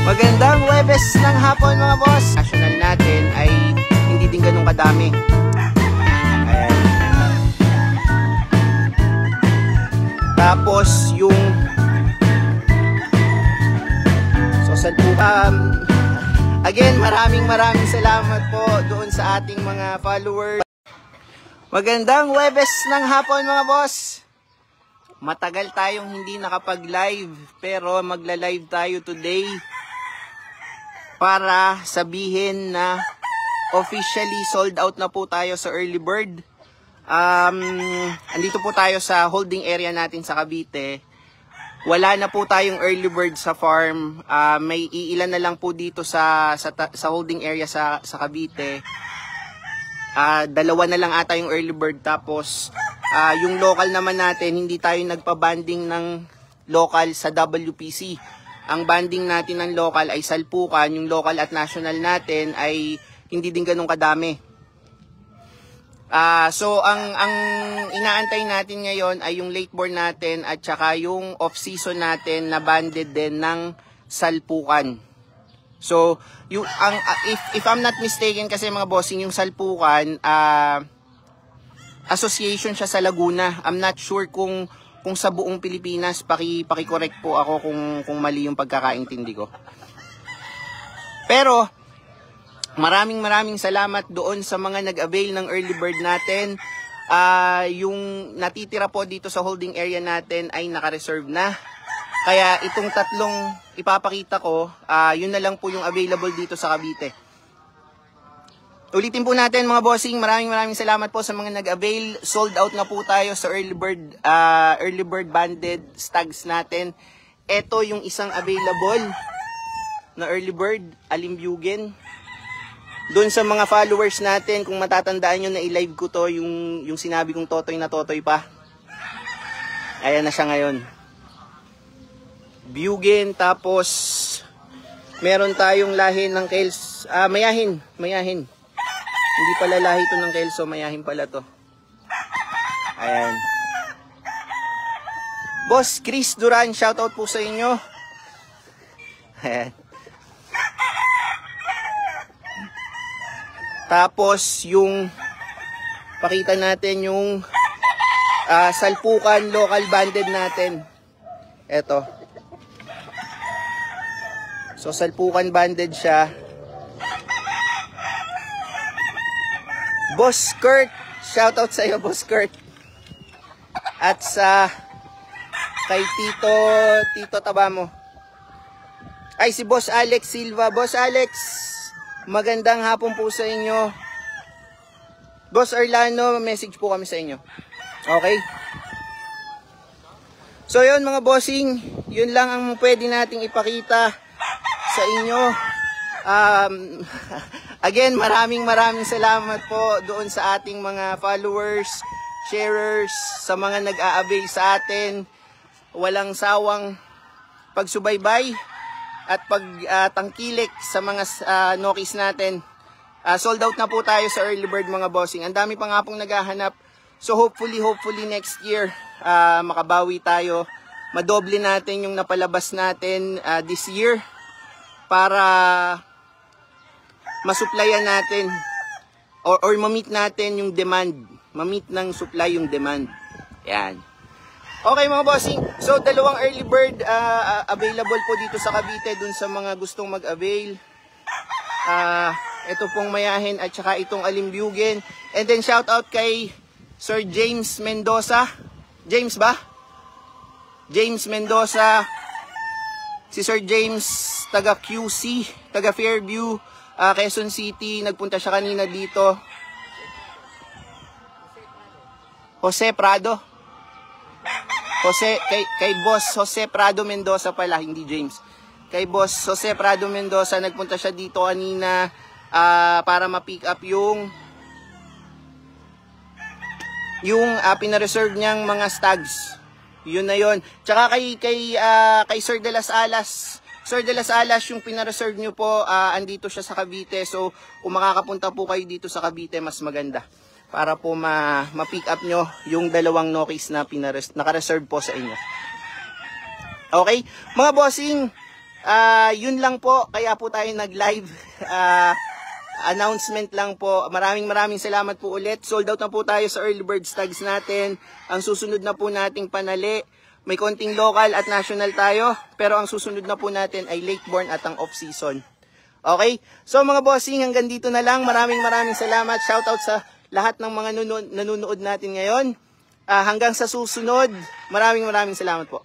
Magandang Huwebes ng hapon mga boss. National natin ay hindi din ganun kadami. Ayan. Tapos yung social po. Again, maraming salamat po doon sa ating mga followers. Magandang Huwebes ng hapon mga boss. Matagal tayong hindi nakapag-live pero magla-live tayo today para sabihin na officially sold out na po tayo sa early bird. Andito po tayo sa holding area natin sa Cavite. Wala na po tayong early bird sa farm. May iilan na lang po dito sa holding area sa Cavite. Dalawa na lang ata yung early bird, tapos yung local naman natin, hindi tayo nagpa-banding ng local sa WPC. Ang banding natin ng local ay salpukan, yung local at national natin ay hindi din ganun kadami. So ang inaantay natin ngayon ay yung late born natin at saka yung off-season natin na banded din ng salpukan. So if I'm not mistaken kasi mga bossing, yung salpukan association siya sa Laguna. I'm not sure kung sa buong Pilipinas. Paki-correct po ako kung mali yung pagkakaintindi ko. Pero maraming salamat doon sa mga nag-avail ng early bird natin. Yung natitira po dito sa holding area natin ay naka-reserve na. Kaya itong tatlong ipapakita ko, yun na lang po yung available dito sa Cavite. Ulitin po natin mga bossing, maraming salamat po sa mga nag-avail. Sold out na po tayo sa early bird banded stags natin. Ito yung isang available na early bird, Alimbugen. Doon sa mga followers natin, kung matatandaan nyo na i-live ko to, yung sinabi kong totoy na totoy pa. Ayan na siya ngayon. Bugen, tapos meron tayong lahi ng Kelso, mayahin. Hindi pala lahi ito ng Kelso, mayahin pala to. Ayan. Boss Chris Duran, shoutout po sa inyo. Ayan. Tapos yung pakita natin yung salpukan local banded natin. Eto. So salpukan banded siya. Boss Kurt, shoutout sa iyo Boss Kurt. At sa kay Tito Tabamo. Ay si Boss Alex Silva. Boss Alex, magandang hapon po sa inyo. Boss Arlano, message po kami sa inyo. Okay? So yun mga bossing, yun lang ang pwede nating ipakita sa inyo. Again, maraming salamat po doon sa ating mga followers, sharers, sa mga nag-a-avail sa atin. Walang sawang pagsubaybay at pagtangkilik sa mga nokis natin. Sold out na po tayo sa early bird mga bossing. Ang dami pa nga pong naghahanap. So hopefully next year makabawi tayo. Madoble natin yung napalabas natin this year para masuplayan natin or ma-meet natin yung demand. Ma-meet ng supply yung demand. Yan. Okay mga bossing, so dalawang early bird available po dito sa Cavite dun sa mga gustong mag-avail. Ito pong mayahin at saka itong Alimbugen. And then shout out kay Sir James Mendoza. James ba? James Mendoza. Si Sir James, taga QC, taga Fairview, Quezon City. Nagpunta siya kanina dito. Jose Prado. Kay Boss Jose Prado Mendoza pala, hindi James. Kay Boss Jose Prado Mendoza, nagpunta siya dito kanina para ma-pick up yung pina-reserve niyang mga stags. Yun na yun. Tsaka kay Sir De Las Alas. Sir De Las Alas, yung pina-reserve nyo po, andito siya sa Cavite. So, kung makakapunta po kayo dito sa Cavite, mas maganda. Para po ma-pick up nyo yung dalawang nokis na naka-reserve po sa inyo. Okay? Mga bossing, Yun lang po, kaya po tayo nag-live. Announcement lang po. Maraming salamat po ulit. Sold out na po tayo sa early bird tags natin. Ang susunod na po nating panali, may konting local at national tayo, pero ang susunod na po natin ay late born at ang off season. Okay? So mga bossing, hanggang dito na lang. Maraming salamat. Shoutout sa lahat ng mga nanonood natin ngayon. Hanggang sa susunod, maraming salamat po.